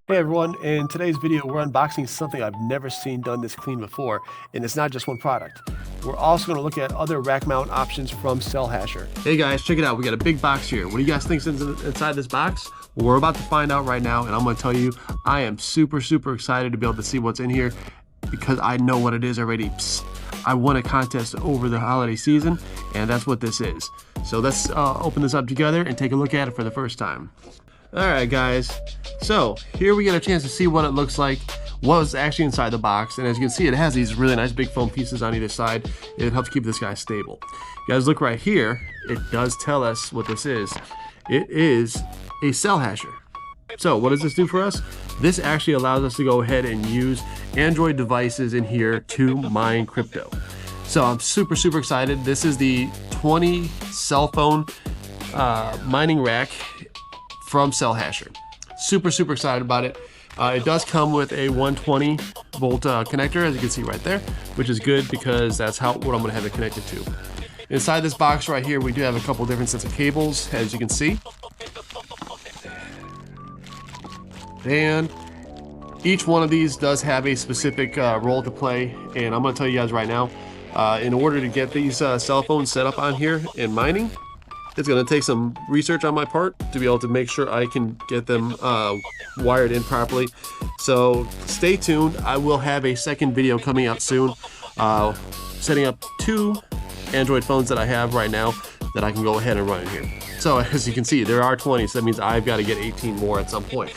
Hey everyone, in today's video we're unboxing something I've never seen done this clean before, and it's not just one product. We're also going to look at other rack mount options from CellHasher. Hey guys, check it out. We got a big box here. What do you guys think is inside this box? Well, we're about to find out right now, and I'm going to tell you, I am super excited to be able to see what's in here because I know what it is already. Psst. I won a contest over the holiday season, and that's what this is. So let's open this up together and take a look at it for the first time. All right, guys. So here we get a chance to see what it looks like, what's actually inside the box. And as you can see, it has these really nice big foam pieces on either side. It helps keep this guy stable. You guys look right here. It does tell us what this is. It is a CellHasher. So what does this do for us? This actually allows us to go ahead and use Android devices in here to mine crypto. So I'm super excited. This is the 20 cell phone mining rack from CellHasher. Super excited about it. It does come with a 120 volt connector, as you can see right there, which is good because that's what I'm gonna have it connected to. Inside this box right here, we do have a couple different sets of cables, as you can see. And each one of these does have a specific role to play, and I'm gonna tell you guys right now, in order to get these cell phones set up on here in mining, it's going to take some research on my part to be able to make sure I can get them wired in properly. So stay tuned. I will have a second video coming out soon, setting up 2 Android phones that I have right now that I can go ahead and run in here. So as you can see, there are 20, so that means I've got to get 18 more at some point.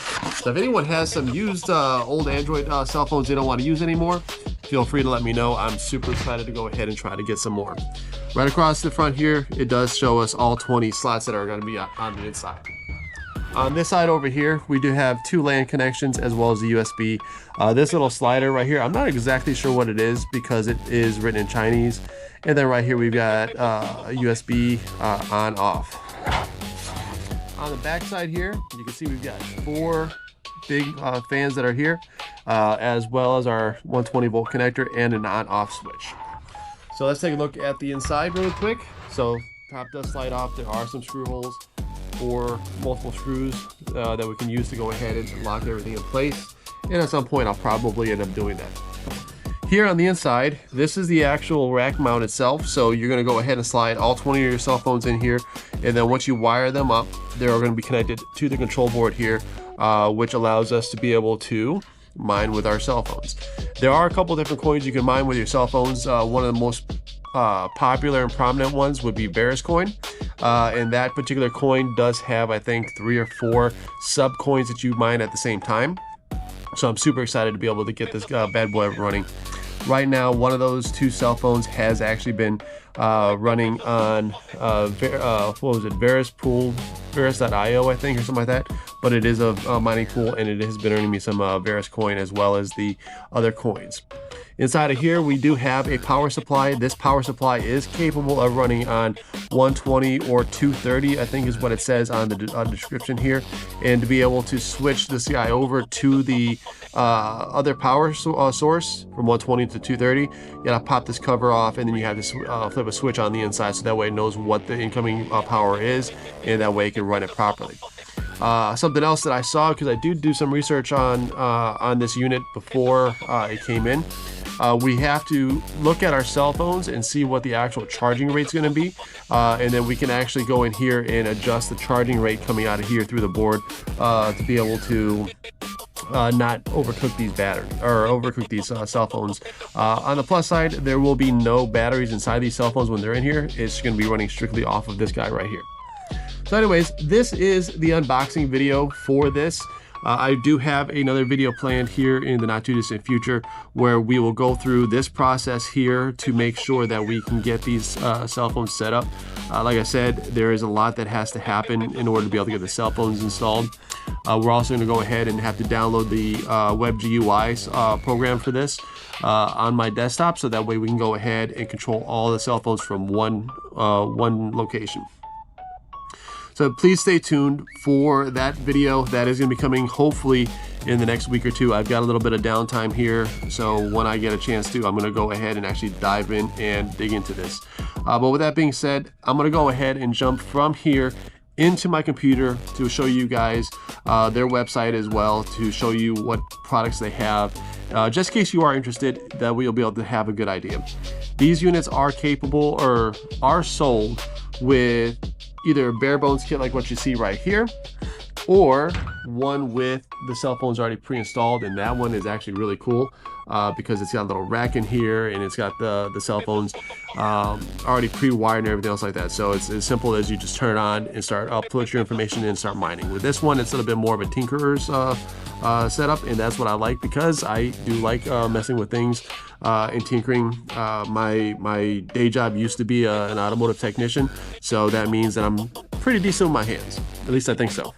So if anyone has some used old Android cell phones they don't want to use anymore, feel free to let me know. I'm super excited to go ahead and try to get some more. Right across the front here, it does show us all 20 slots that are going to be on the inside. On this side over here, we do have 2 LAN connections as well as the USB. This little slider right here, I'm not exactly sure what it is because it is written in Chinese. And then right here, we've got a USB on off. On the back side here, you can see we've got 4 big fans that are here, as well as our 120 volt connector and an on-off switch. So let's take a look at the inside really quick. So top does slide off. There are some screw holes for multiple screws that we can use to go ahead and lock everything in place. And at some point, I'll probably end up doing that. Here on the inside, this is the actual rack mount itself. So you're going to go ahead and slide all 20 of your cell phones in here. And then once you wire them up, they're going to be connected to the control board here, which allows us to be able to mine with our cell phones. There are a couple different coins you can mine with your cell phones. One of the most popular and prominent ones would be Varus coin, and that particular coin does have, I think, 3 or 4 sub coins that you mine at the same time. So I'm super excited to be able to get this bad boy running. Right now, one of those 2 cell phones has actually been running on what was it, Varus.io, I think, or something like that. But it is a mining pool, and it has been earning me some Varus coin as well as the other coins. Inside of here, we do have a power supply. This power supply is capable of running on 120 or 230, I think is what it says on the description here. And to be able to switch this guy over to the other power source from 120 to 230, you gotta pop this cover off, and then you have to flip a switch on the inside so that way it knows what the incoming power is, and that way it can run it properly. Something else that I saw, because I do some research on this unit before it came in, we have to look at our cell phones and see what the actual charging rate is going to be, and then we can actually go in here and adjust the charging rate coming out of here through the board to be able to not overcook these batteries or overcook these cell phones. On the plus side, there will be no batteries inside these cell phones when they're in here. It's going to be running strictly off of this guy right here. So anyways, this is the unboxing video for this. I do have another video planned here in the not too distant future where we will go through this process here to make sure that we can get these cell phones set up. Like I said, there is a lot that has to happen in order to be able to get the cell phones installed. We're also going to go ahead and have to download the WebGUI program for this on my desktop, so that way we can go ahead and control all the cell phones from one location. So please stay tuned for that video. That is going to be coming hopefully in the next week or 2. I've got a little bit of downtime here, so when I get a chance to, I'm going to go ahead and actually dive in and dig into this. But with that being said, I'm going to go ahead and jump from here into my computer to show you guys their website as well, to show you what products they have, just in case you are interested, that we'll be able to have a good idea. These units are capable or are sold with either a bare bones kit like what you see right here, or one with the cell phones already pre-installed, and that one is actually really cool because it's got a little rack in here, and it's got the cell phones already pre-wired and everything else like that. So it's as simple as you just turn it on and start put your information in and start mining. With this one, it's a little bit more of a tinkerer's setup, and that's what I like, because I do like messing with things and tinkering. My day job used to be an automotive technician, so that means that I'm pretty decent with my hands. At least I think so.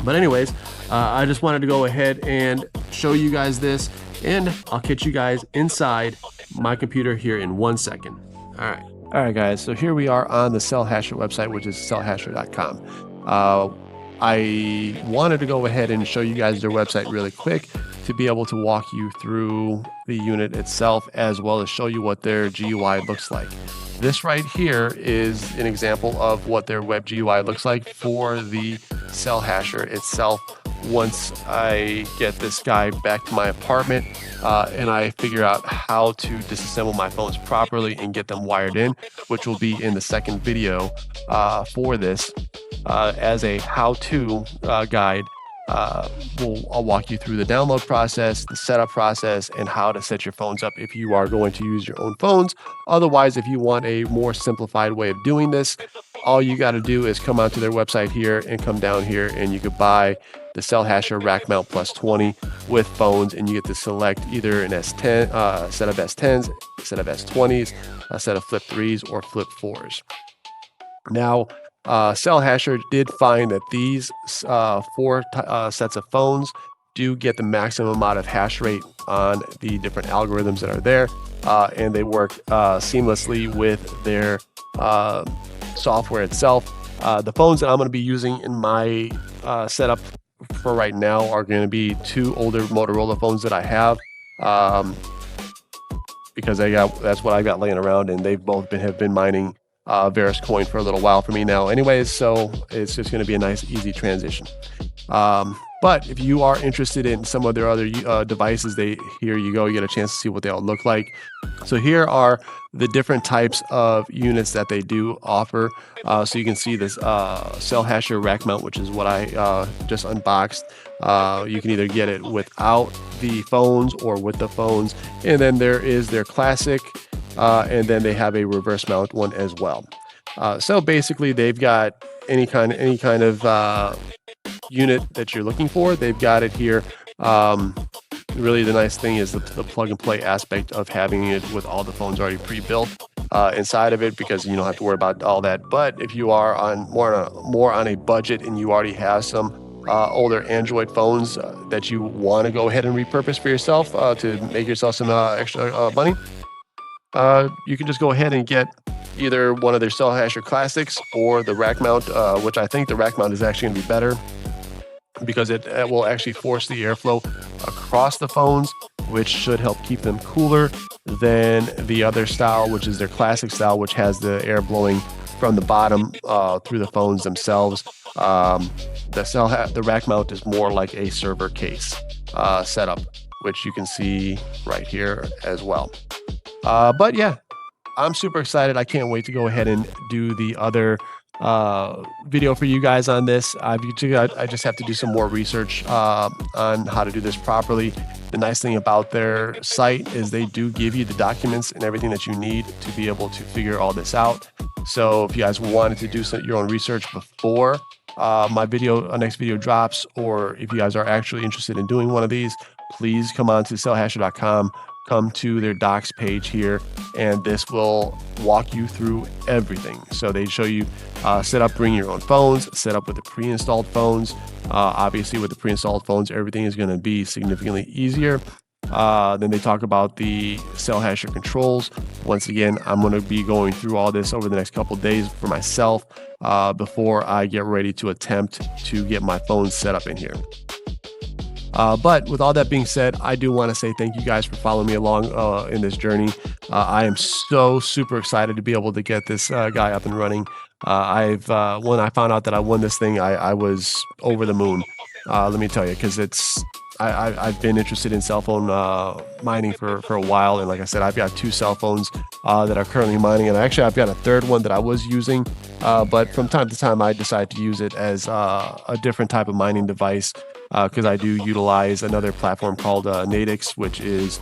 But anyways, I just wanted to go ahead and show you guys this, and I'll catch you guys inside my computer here in 1 second. All right, guys. So here we are on the CellHasher website, which is cellhasher.com. I wanted to go ahead and show you guys their website really quick to be able to walk you through the unit itself, as well as show you what their GUI looks like. This right here is an example of what their web GUI looks like for the CellHasher itself. Once I get this guy back to my apartment and I figure out how to disassemble my phones properly and get them wired in, which will be in the second video for this as a how-to guide. I'll walk you through the download process, the setup process, and how to set your phones up if you are going to use your own phones. Otherwise, if you want a more simplified way of doing this, all you got to do is come onto their website here and come down here, and you could buy the CellHasher Rack Mount Plus 20 with phones, and you get to select either an S10, set of S10s, a set of S20s, a set of Flip 3s, or Flip 4s. Now, CellHasher did find that these four sets of phones do get the maximum amount of hash rate on the different algorithms that are there, and they work seamlessly with their software itself. The phones that I'm going to be using in my setup for right now are going to be two older Motorola phones that I have, because that's what I got laying around, and they've both have been mining Varus coin for a little while for me now anyways, so it's just going to be a nice easy transition. But if you are interested in some of their other devices, here you go, you get a chance to see what they all look like. So here are the different types of units that they do offer. So you can see this CellHasher rack mount, which is what I just unboxed. You can either get it without the phones or with the phones, and then there is their classic, and then they have a reverse mount one as well. So basically, they've got any kind of unit that you're looking for. They've got it here. Really, the nice thing is the plug and play aspect of having it with all the phones already pre-built inside of it, because you don't have to worry about all that. But if you are on more on a budget and you already have some older Android phones that you want to go ahead and repurpose for yourself to make yourself some extra money, you can just go ahead and get either one of their CellHasher Classics or the rack mount, which I think the rack mount is actually going to be better, because it will actually force the airflow across the phones, which should help keep them cooler than the other style, which is their classic style, which has the air blowing from the bottom through the phones themselves. The rack mount is more like a server case setup, which you can see right here as well. But yeah, I'm super excited. I can't wait to go ahead and do the other video for you guys on this. I just have to do some more research on how to do this properly. The nice thing about their site is they do give you the documents and everything that you need to be able to figure all this out. So if you guys wanted to do your own research before my next video drops, or if you guys are actually interested in doing one of these, please come on to CellHasher.com. Come to their docs page here, and this will walk you through everything. So they show you set up, bring your own phones, set up with the pre-installed phones. Obviously, with the pre-installed phones, everything is going to be significantly easier. Then they talk about the CellHasher controls. Once again, I'm going to be going through all this over the next couple of days for myself before I get ready to attempt to get my phone set up in here. But with all that being said, I do want to say thank you guys for following me along in this journey. I am so super excited to be able to get this guy up and running. When I found out that I won this thing, I was over the moon. Let me tell you, because I've been interested in cell phone mining for a while, and like I said, I've got 2 cell phones that are currently mining, and actually I've got a third one that I was using, but from time to time I decide to use it as a different type of mining device because I do utilize another platform called Nadix, which is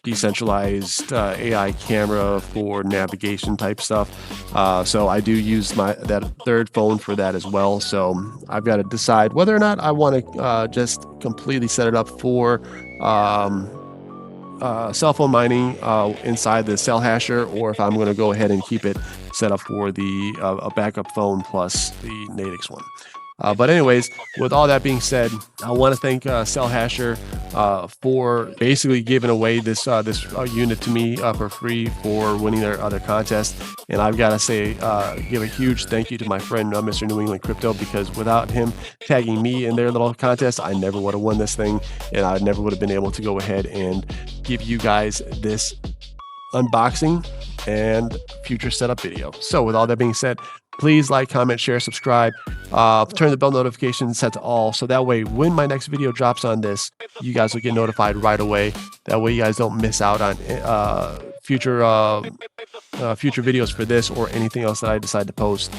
decentralized AI camera for navigation type stuff. So I do use that third phone for that as well. So I've got to decide whether or not I want to just completely set it up for cell phone mining inside the CellHasher, or if I'm going to go ahead and keep it set up for the a backup phone plus the Nadix one. But anyways, with all that being said, I want to thank CellHasher for basically giving away this unit to me for free for winning their other contest. And I've got to say, give a huge thank you to my friend Mr. New England Crypto, because without him tagging me in their little contest, I never would have won this thing, and I never would have been able to go ahead and give you guys this unboxing and future setup video. So with all that being said, please like, comment, share, subscribe, turn the bell notification set to all, so that way when my next video drops on this, you guys will get notified right away. That way you guys don't miss out on future videos for this or anything else that I decide to post.